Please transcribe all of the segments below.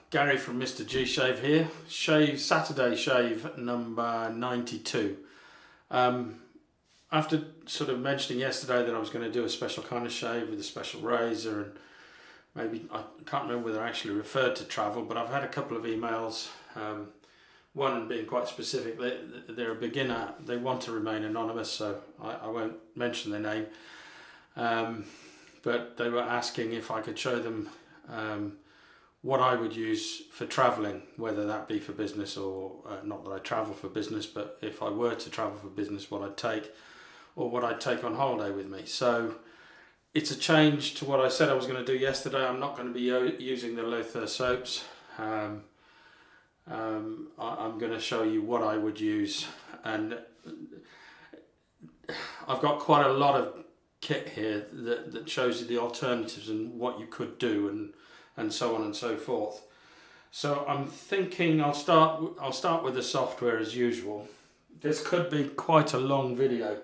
Gary from MrG Shave here. Saturday shave number 92. After sort of mentioning yesterday that I was going to do a special kind of shave with a special razor, and maybe, I can't remember whether I actually referred to travel, but I've had a couple of emails, one being quite specific. They're a beginner, they want to remain anonymous, so I won't mention their name, but they were asking if I could show them what I would use for travelling, whether that be for business or not that I travel for business, but if I were to travel for business, what I'd take, or what I'd take on holiday with me. So it's a change to what I said I was going to do yesterday. I'm not going to be using the Lothair soaps. I'm going to show you what I would use, and I've got quite a lot of kit here that shows you the alternatives and what you could do, and so on and so forth. So I'm thinking I'll start with the software as usual. This could be quite a long video.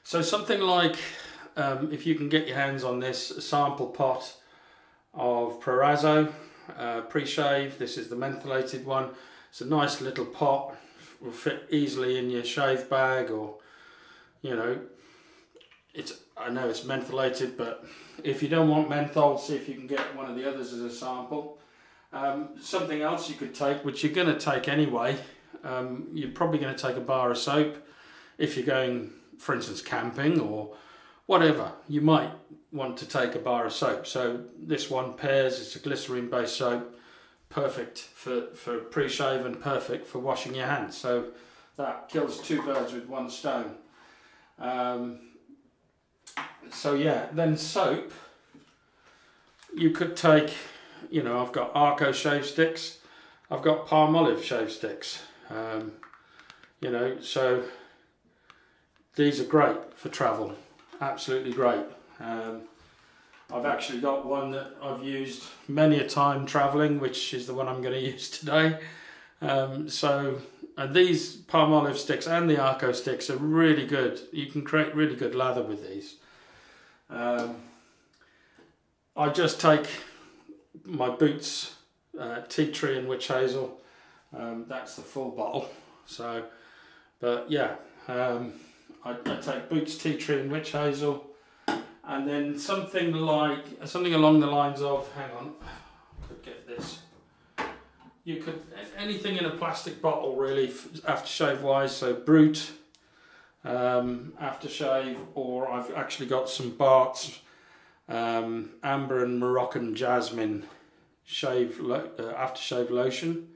So something like, if you can get your hands on this, a sample pot of Proraso pre-shave. This is the mentholated one. It's a nice little pot, will fit easily in your shave bag, or, you know, I know it's mentholated, but if you don't want menthol, see if you can get one of the others as a sample. Something else you could take, which you're going to take anyway, you're probably going to take a bar of soap. If you're going, for instance, camping or whatever, you might want to take a bar of soap. So this one pairs, it's a glycerine based soap, perfect for pre-shave and perfect for washing your hands. So that kills two birds with one stone. So yeah, then soap, you could take, you know, I've got Arco shave sticks, I've got Palmolive shave sticks, you know, so these are great for travel, absolutely great. I've actually got one that I've used many a time travelling, which is the one I'm going to use today. And these Palmolive sticks and the Arco sticks are really good. You can create really good lather with these. I just take my Boots Tea Tree and Witch Hazel. That's the full bottle. So, but yeah, I take Boots Tea Tree and Witch Hazel, and then something along the lines of, hang on, I could get this. You could, anything in a plastic bottle really, aftershave wise, so Brute, aftershave, or I've actually got some Barts, Amber and Moroccan Jasmine aftershave lotion,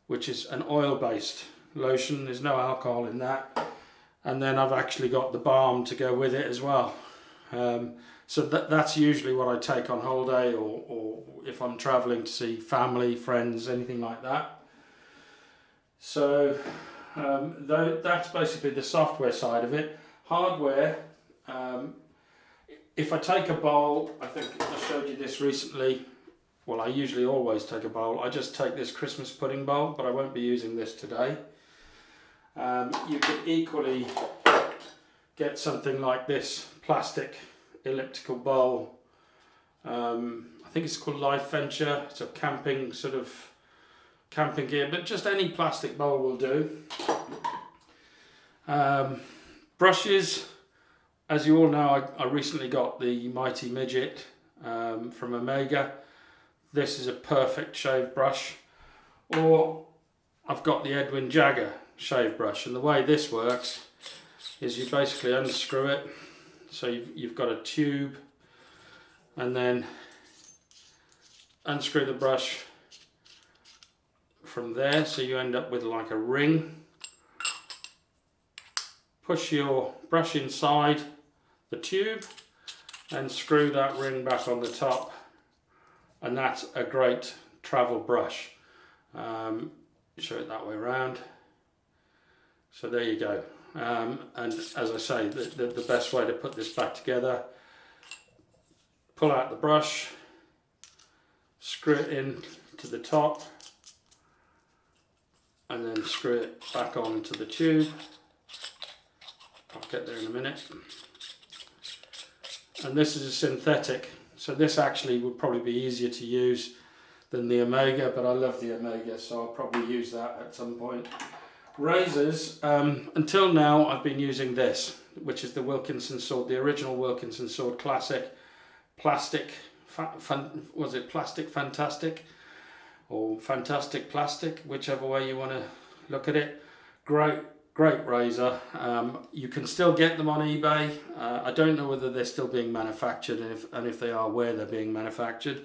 which is an oil based lotion. There's no alcohol in that, and then I've actually got the Balm to go with it as well. So that's usually what I take on holiday, or if I'm travelling to see family, friends, anything like that. So that's basically the software side of it. Hardware, if I take a bowl, I think I showed you this recently, well, I usually always take a bowl. I just take this Christmas pudding bowl, but I won't be using this today. You could equally get something like this plastic elliptical bowl. I think it's called Life Venture. It's a camping sort of camping gear, but just any plastic bowl will do. Brushes, as you all know, I recently got the Mighty Midget from Omega. This is a perfect shave brush. Or I've got the Edwin Jagger shave brush, and the way this works is you basically unscrew it. So you've got a tube, and then unscrew the brush from there, so you end up with like a ring. Push your brush inside the tube and screw that ring back on the top, and that's a great travel brush. Show it that way around. So there you go. And as I say, the best way to put this back together, pull out the brush, screw it in to the top, and then screw it back onto the tube. I'll get there in a minute. And this is a synthetic So this actually would probably be easier to use than the Omega, but I love the Omega, so I'll probably use that at some point. Razors, until now I've been using this, which is the Wilkinson sword, the original Wilkinson sword classic, plastic, was it plastic fantastic? Or fantastic plastic, whichever way you want to look at it. Great razor. You can still get them on eBay. I don't know whether they're still being manufactured, and if they are, where they're being manufactured.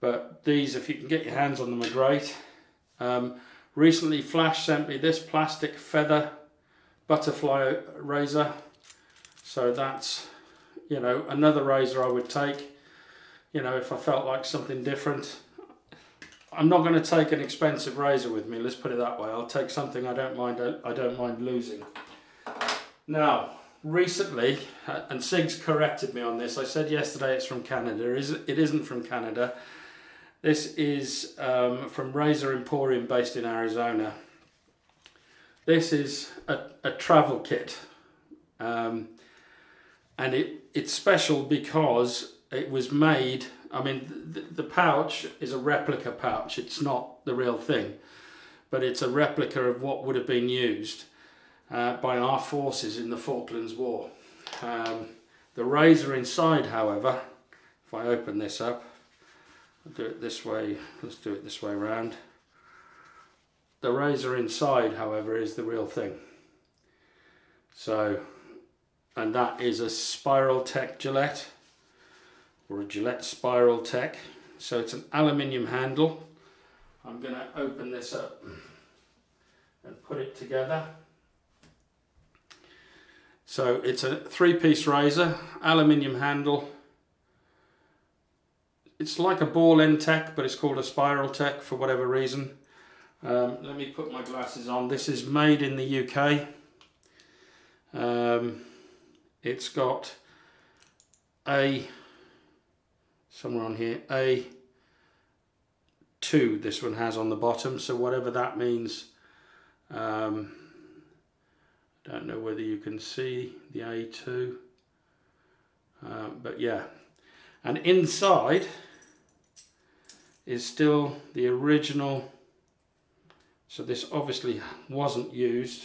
But these, if you can get your hands on them, are great. Recently Flash sent me this plastic feather butterfly razor. So that's, you know, another razor I would take, you know, if I felt like something different. I'm not going to take an expensive razor with me, let's put it that way. I'll take something I don't mind losing. Now, recently, and Sig's corrected me on this, I said yesterday it's from Canada. It isn't from Canada. This is from Razor Emporium based in Arizona. This is a travel kit. And it's special because it was made, I mean, the pouch is a replica pouch. It's not the real thing, but it's a replica of what would have been used by our forces in the Falklands War. The razor inside, however, if I open this up, I'll do it this way, let's do it this way around. The razor inside, however, is the real thing. So, and that is a Spiral Tech Gillette, or a Gillette Spiral Tech. So it's an aluminium handle. I'm going to open this up and put it together. So it's a 3-piece razor, aluminium handle. It's like a ball end tech, but it's called a spiral tech for whatever reason. Let me put my glasses on. This is made in the UK. It's got somewhere on here, A2 this one has on the bottom, so whatever that means. Don't know whether you can see the A2, but yeah. And inside is still the original, so this obviously wasn't used.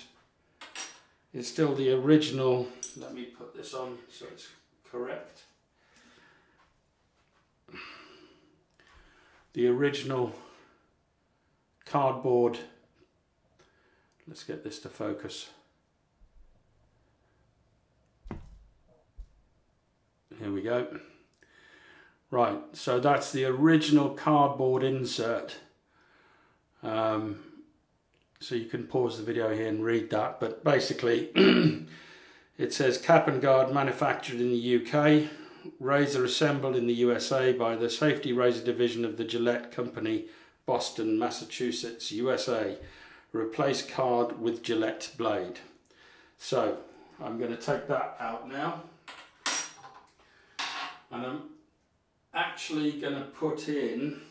It's still the original, let me put this on so it's correct. The original cardboard, let's get this to focus. Here we go. Right, so that's the original cardboard insert. So you can pause the video here and read that, but basically it says cap and guard manufactured in the UK, razor assembled in the USA by the Safety Razor Division of the Gillette Company, Boston, Massachusetts, USA. Replace card with Gillette blade. So I'm going to take that out now, and I'm actually going to put in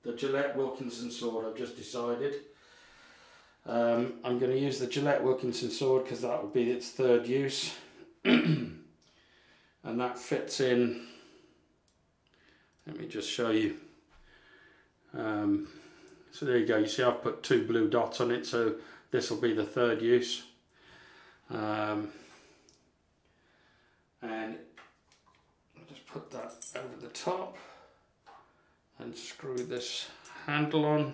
the Gillette Wilkinson sword. I've just decided. I'm going to use the Gillette Wilkinson sword because that will be its third use. And that fits in, let me just show you. So there you go, you see I've put 2 blue dots on it, so this will be the third use. And I'll just put that over the top and screw this handle on.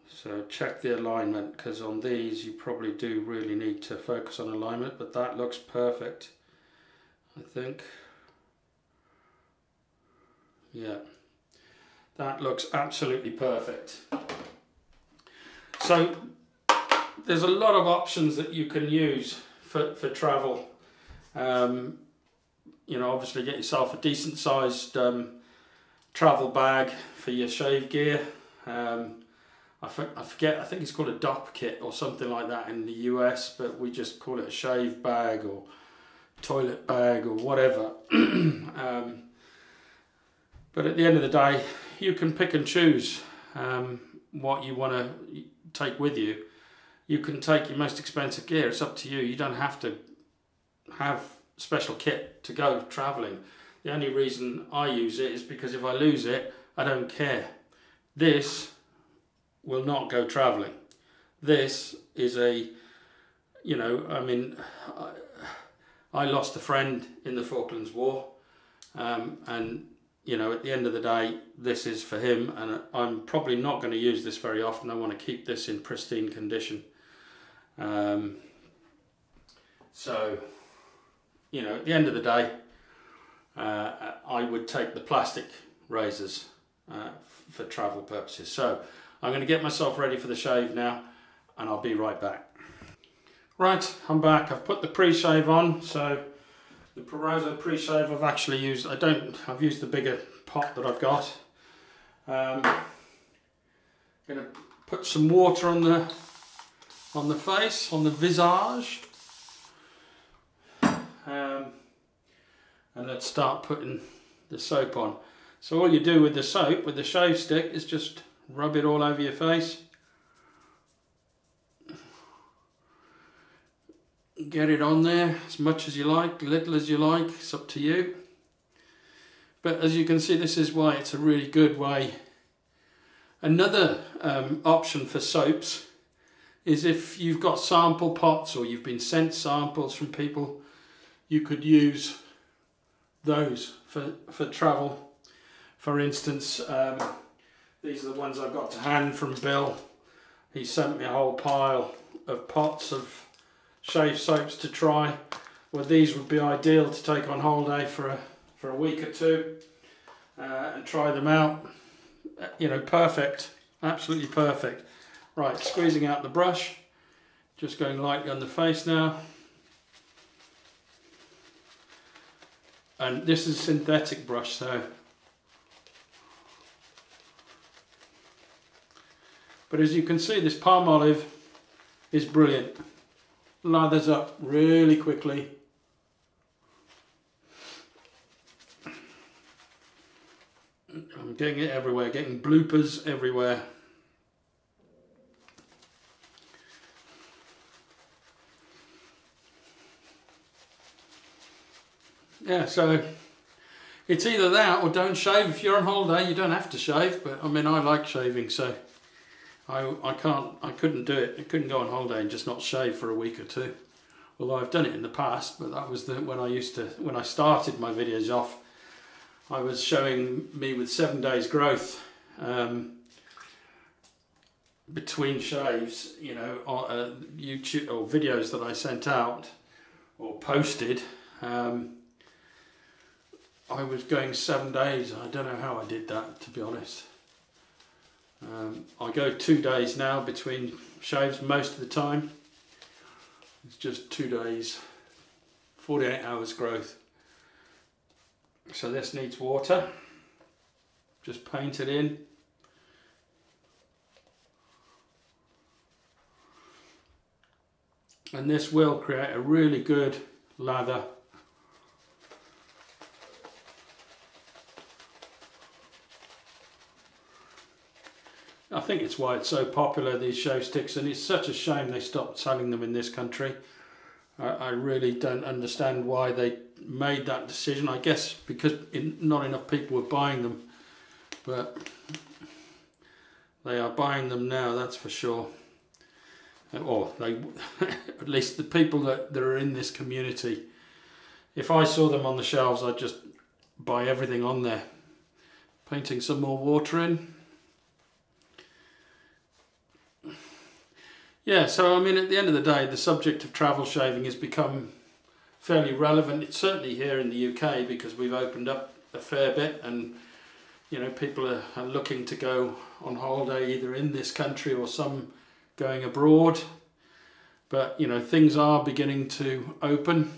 So check the alignment, because on these you probably do really need to focus on alignment, but that looks perfect, I think. Yeah, that looks absolutely perfect. So there's a lot of options that you can use for travel. You know, obviously get yourself a decent sized travel bag for your shave gear. I forget, I think it's called a DOP kit or something like that in the US, but we just call it a shave bag or toilet bag or whatever. But at the end of the day, you can pick and choose what you want to take with you. you can take your most expensive gear. It's up to you. You don't have to have special kit to go travelling. The only reason I use it is because if I lose it, I don't care. This will not go travelling. This is a, you know, I mean, I lost a friend in the Falklands War, and you know, at the end of the day, this is for him, and I'm probably not going to use this very often. I want to keep this in pristine condition. So, you know, at the end of the day, I would take the plastic razors for travel purposes. So, I'm going to get myself ready for the shave now, and I'll be right back. Right, I'm back. I've put the pre-shave on, so the Proraso pre-shave I've actually used, I've used the bigger pot that I've got. I'm going to put some water on the face, on the visage. And let's start putting the soap on. So all you do with the soap, with the shave stick, is just rub it all over your face. Get it on there as much as you like, little as you like, it's up to you. But as you can see, this is why it's a really good way. Another option for soaps is if you've got sample pots or you've been sent samples from people, you could use those for travel. For instance, these are the ones I got to hand from Bill. He sent me a whole pile of pots of shave soaps to try. Well, these would be ideal to take on holiday for a week or two and try them out. You know, perfect, absolutely perfect. Right, squeezing out the brush, just going lightly on the face now. And this is a synthetic brush, so. But as you can see, this Palmolive is brilliant. Lathers up really quickly. I'm getting it everywhere, getting bloopers everywhere. Yeah, so it's either that or don't shave. If you're on holiday, you don't have to shave, but I mean, I like shaving, so I couldn't do it. I couldn't go on holiday and just not shave for a week or two. Although I've done it in the past, but that was when I started my videos off, I was showing me with 7 days growth between shaves, you know, on YouTube or videos that I sent out or posted. I was going 7 days. I don't know how I did that, to be honest. I go 2 days now between shaves most of the time. It's just 2 days, 48 hours growth. So this needs water. Just paint it in. And this will create a really good lather. I think it's why it's so popular, these shave sticks, and it's such a shame they stopped selling them in this country. I really don't understand why they made that decision. I guess because not enough people were buying them, but they are buying them now, that's for sure. Or they, at least the people that are in this community. If I saw them on the shelves, I'd just buy everything on there. Painting some more water in. Yeah, so I mean, at the end of the day, the subject of travel shaving has become fairly relevant. It's certainly here in the UK because we've opened up a fair bit, and you know, people are looking to go on holiday either in this country or some going abroad. But you know, things are beginning to open.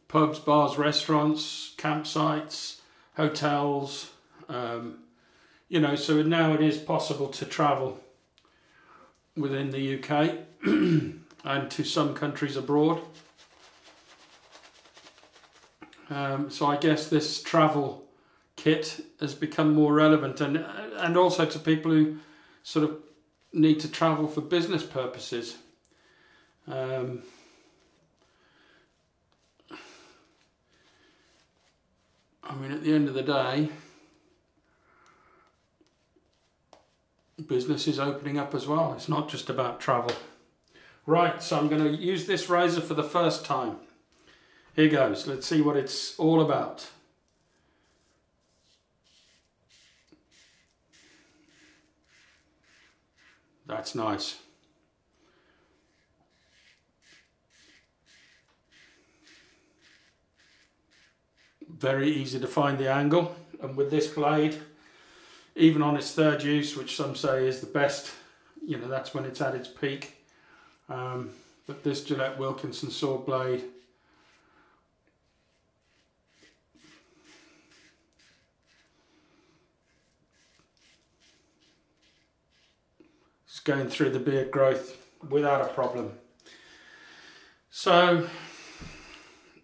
Pubs, bars, restaurants, campsites, hotels. You know, so now it is possible to travel within the UK and to some countries abroad. So I guess this travel kit has become more relevant, and also to people who sort of need to travel for business purposes. I mean, at the end of the day, business is opening up as well. It's not just about travel. Right, so I'm going to use this razor for the first time. Here goes. Let's see what it's all about. That's nice. Very easy to find the angle, and with this blade, even on its third use, which some say is the best, you know, that's when it's at its peak. But this Gillette Wilkinson saw blade, it's going through the beard growth without a problem. So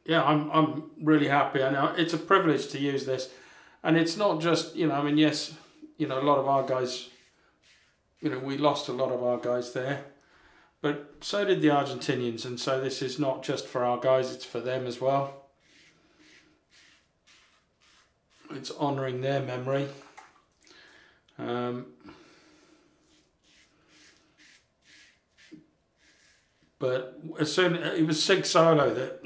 yeah, I'm really happy. I know it's a privilege to use this, and it's not just, you know, I mean, yes, you know, a lot of our guys, you know, we lost a lot of our guys there, but so did the Argentinians, and so this is not just for our guys, it's for them as well. It's honouring their memory. But as soon, it was Sig Solo that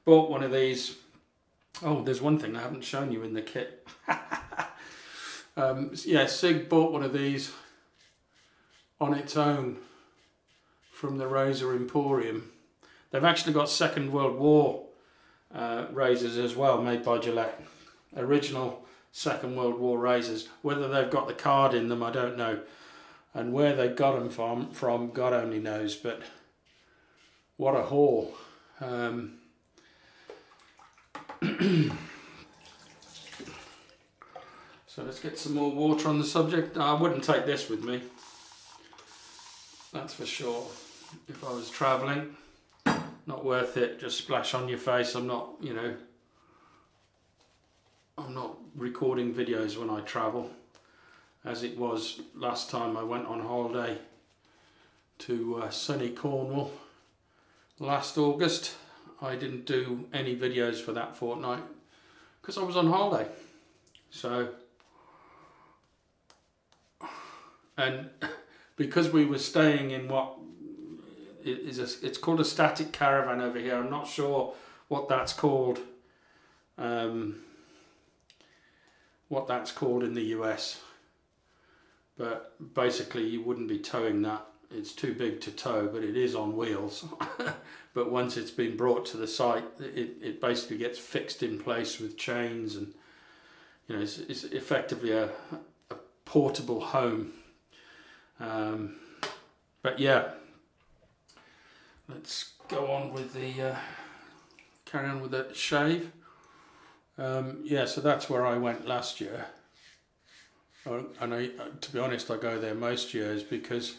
bought one of these. Oh, there's one thing I haven't shown you in the kit. Yeah, Sig bought one of these on its own from the Razor Emporium. They've actually got Second World War razors as well, made by Gillette. Original Second World War razors. Whether they've got the card in them, I don't know. And where they got them from, God only knows. But what a haul. So let's get some more water on the subject. I wouldn't take this with me, that's for sure. If I was travelling, not worth it. Just splash on your face. I'm not, you know, I'm not recording videos when I travel, as it was last time I went on holiday to sunny Cornwall last August. I didn't do any videos for that fortnight because I was on holiday. So, and because we were staying in what is it's called a static caravan over here. I'm not sure what that's called. What that's called in the US, but basically you wouldn't be towing that. It's too big to tow, but it is on wheels. But once it's been brought to the site, it basically gets fixed in place with chains, and you know, it's effectively a portable home. But yeah, let's go on with the carry on with the shave. Yeah, so that's where I went last year. And to be honest, I go there most years because,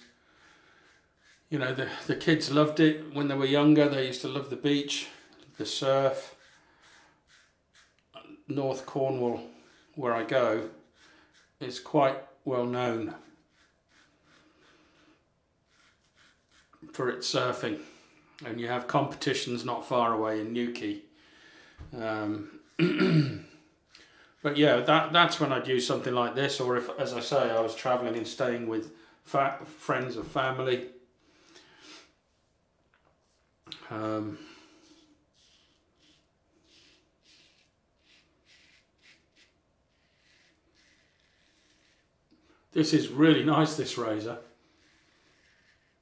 you know, the kids loved it when they were younger. They used to love the beach, the surf. North Cornwall, where I go, is quite well known for its surfing, and you have competitions not far away in Newquay. But yeah, that's when I'd use something like this, or if, as I say, I was travelling and staying with friends or family. This is really nice, this razor.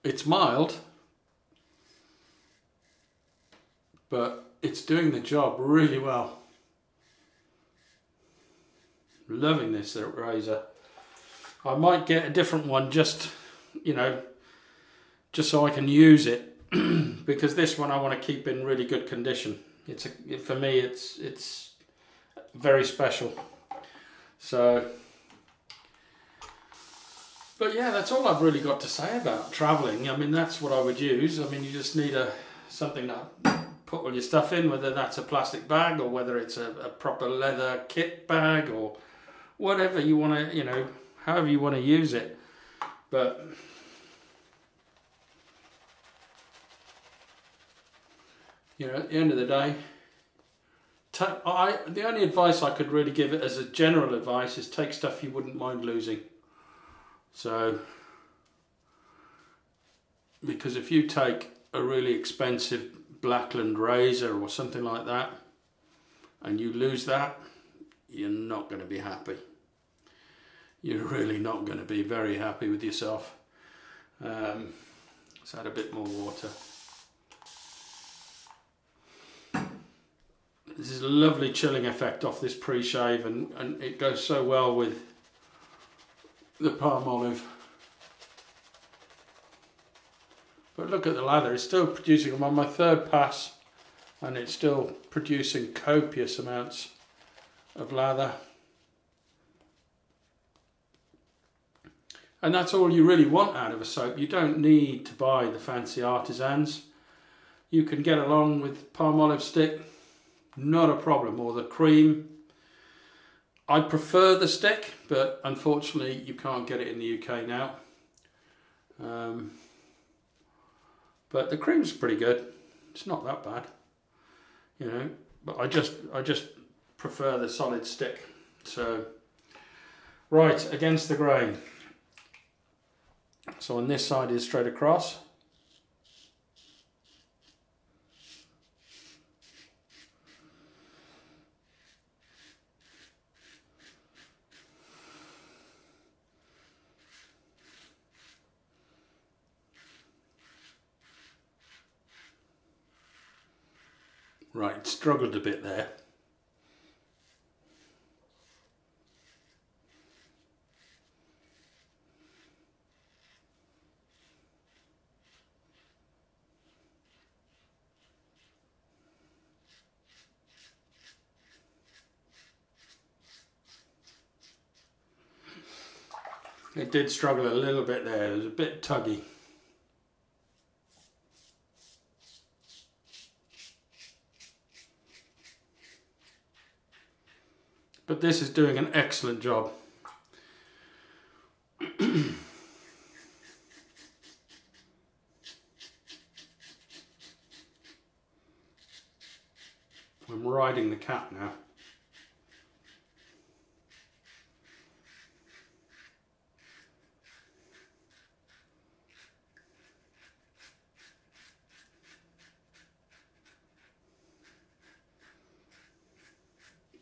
It's mild, but it's doing the job really well. Loving this razor. I might get a different one, just, you know, just so I can use it, because this one I want to keep in really good condition. For me, it's very special. So, but yeah, that's all I've really got to say about travelling. I mean, that's what I would use. I mean, you just need something to put all your stuff in, whether that's a plastic bag or whether it's a proper leather kit bag or whatever you want to, you know, however you want to use it. But You know, at the end of the day, the only advice I could really give it as a general advice is take stuff you wouldn't mind losing. So, because if you take a really expensive Blackland razor or something like that and you lose that, you're not going to be happy. You're really not going to be very happy with yourself. Let's add a bit more water. This is a lovely chilling effect off this pre-shave, and it goes so well with the Palmolive. But look at the lather, it's still producing. I'm on my third pass and it's still producing copious amounts of lather. And that's all you really want out of a soap. You don't need to buy the fancy artisans. You can get along with Palmolive stick, not a problem, or the cream. I prefer the stick, but unfortunately you can't get it in the UK now. But the cream's pretty good. It's not that bad, you know. But I just prefer the solid stick. So, right, against the grain. So on this side is straight across. Right, struggled a bit there. It did struggle a little bit there, it was a bit tuggy. But this is doing an excellent job. I'm riding the cap now.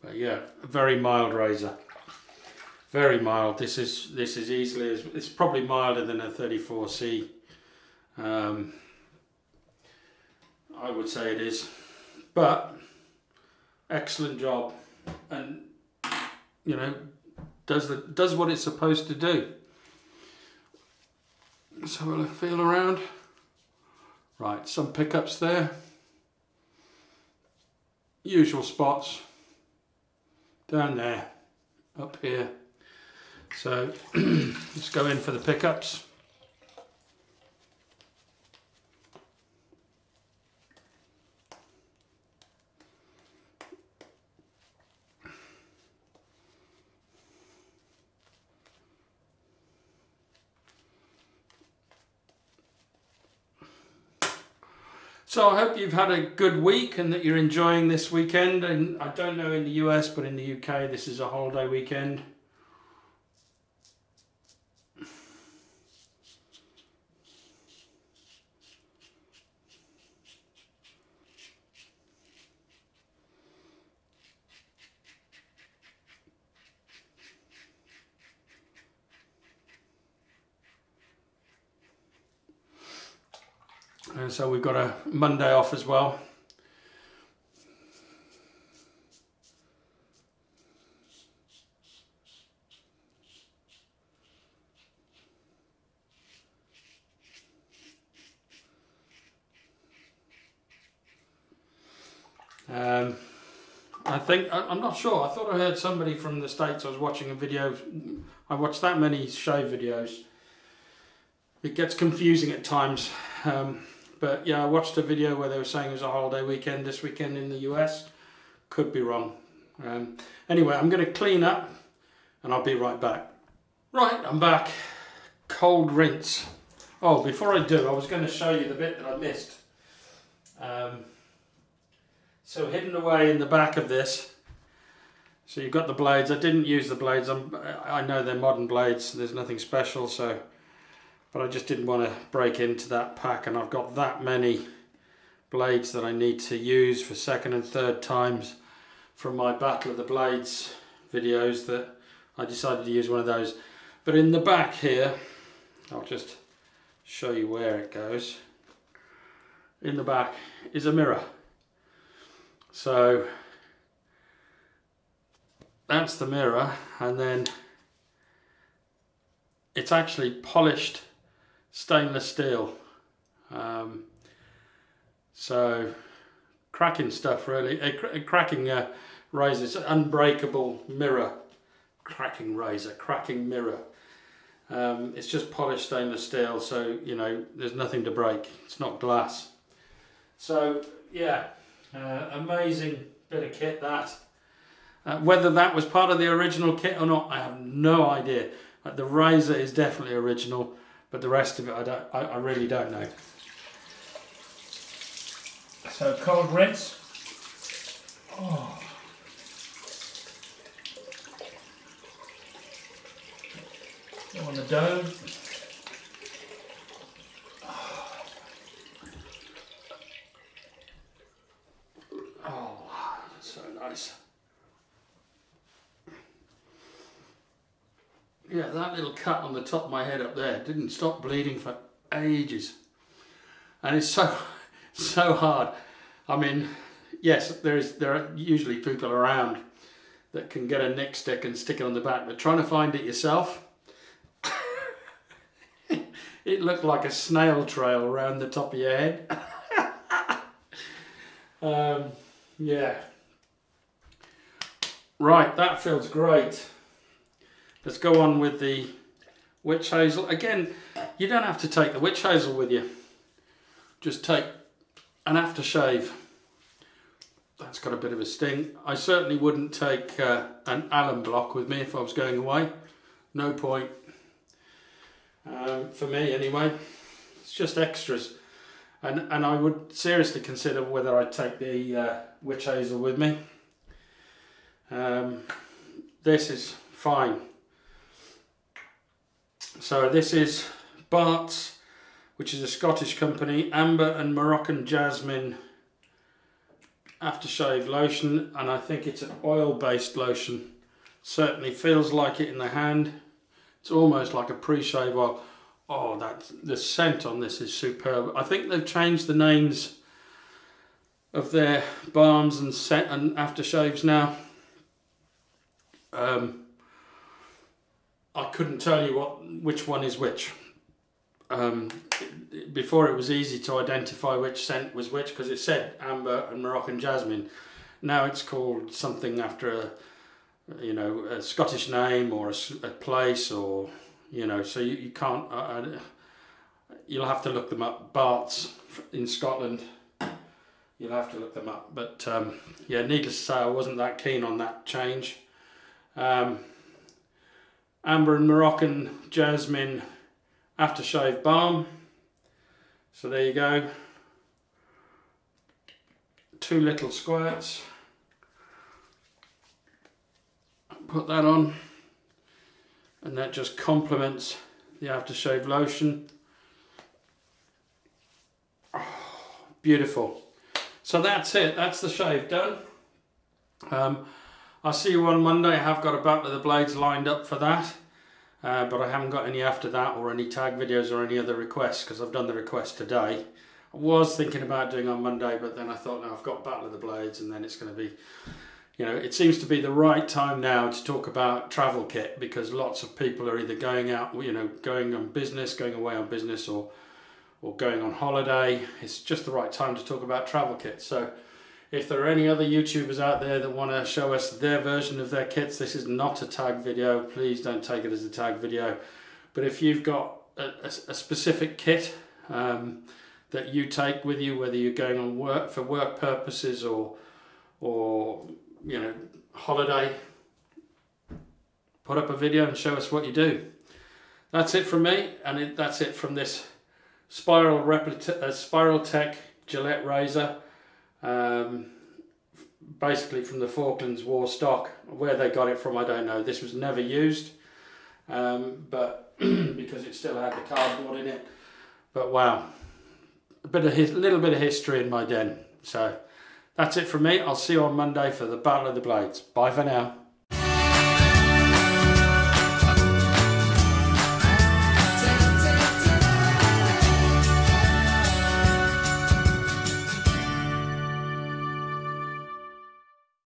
But yeah, a very mild razor. Very mild. This is easily, it's probably milder than a 34C. I would say it is. But excellent job, and you know, does what it's supposed to do. Let's have a feel around. Right, some pickups there. Usual spots. Down there, up here. So let's go in for the pickups. So I hope you've had a good week and that you're enjoying this weekend. And I don't know in the US, but in the UK this is a holiday weekend. And so we've got a Monday off as well. I think, I'm not sure, I thought I heard somebody from the States. I was watching a video, I watched that many shave videos. It gets confusing at times. But yeah, I watched a video where they were saying it was a holiday weekend this weekend in the US. Could be wrong. Anyway, I'm going to clean up and I'll be right back. Right, I'm back. Cold rinse. Oh, before I do, I was going to show you the bit that I missed. So hidden away in the back of this, so you've got the blades. I didn't use the blades. I know they're modern blades, so there's nothing special. But I just didn't want to break into that pack, and I've got that many blades that I need to use for second and third times from my Battle of the Blades videos that I decided to use one of those. But in the back here, I'll just show you where it goes. In the back is a mirror. So that's the mirror, and then it's actually polished stainless steel. So cracking stuff really, cracking razor. It's an unbreakable mirror, cracking razor, cracking mirror. It's just polished stainless steel, so you know there's nothing to break. It's not glass. So yeah, amazing bit of kit that. Whether that was part of the original kit or not, I have no idea. The razor is definitely original, but the rest of it I really don't know. So cold rinse. Oh. Go on the dough. Oh, so nice. Yeah, that little cut on the top of my head up there didn't stop bleeding for ages. And it's so hard. I mean, yes, there are usually people around that can get a nick stick and stick it on the back, but trying to find it yourself, it looked like a snail trail around the top of your head. Yeah. Right, that feels great. Let's go on with the witch hazel. Again, you don't have to take the witch hazel with you. Just take an aftershave. That's got a bit of a sting. I certainly wouldn't take an alum block with me if I was going away. No point. For me anyway. It's just extras. And I would seriously consider whether I'd take the witch hazel with me. This is fine. So this is Barts, which is a Scottish company, Amber and Moroccan Jasmine Aftershave Lotion, and I think it's an oil-based lotion. Certainly feels like it in the hand. It's almost like a pre-shave oil. Oh, the scent on this is superb. I think they've changed the names of their balms and aftershaves now. I couldn't tell you which one is which. Before it was easy to identify which scent was which because it said Amber and Moroccan Jasmine. Now it's called something after a Scottish name or a place, or so you can't. You'll have to look them up. Barts in Scotland. You'll have to look them up. But yeah, needless to say, I wasn't that keen on that change. Amber and Moroccan Jasmine Aftershave Balm. So there you go. 2 little squirts. Put that on, and that just complements the Aftershave Lotion. Oh, beautiful. So that's it. That's the shave done. I'll see you on Monday. I have got a Battle of the Blades lined up for that. But I haven't got any after that, or any tag videos or any other requests, because I've done the request today. I was thinking about doing on Monday, but then I thought, no, I've got Battle of the Blades, and then it's going to be, it seems to be the right time now to talk about travel kit, because lots of people are either going out, going on business, going away on business, or going on holiday. It's just the right time to talk about travel kit. So if there are any other YouTubers out there that want to show us their version of their kits, this is not a tag video. Please don't take it as a tag video. But if you've got a specific kit that you take with you, whether you're going on for work purposes or holiday, put up a video and show us what you do. That's it from me, and that's it from this Spiral Tech Gillette razor. basically from the Falklands war stock. Where they got it from, I don't know. This was never used, but because it still had the cardboard in it. But wow, little bit of history in my den. So that's it from me. I'll see you on Monday for the Battle of the Blades. Bye for now.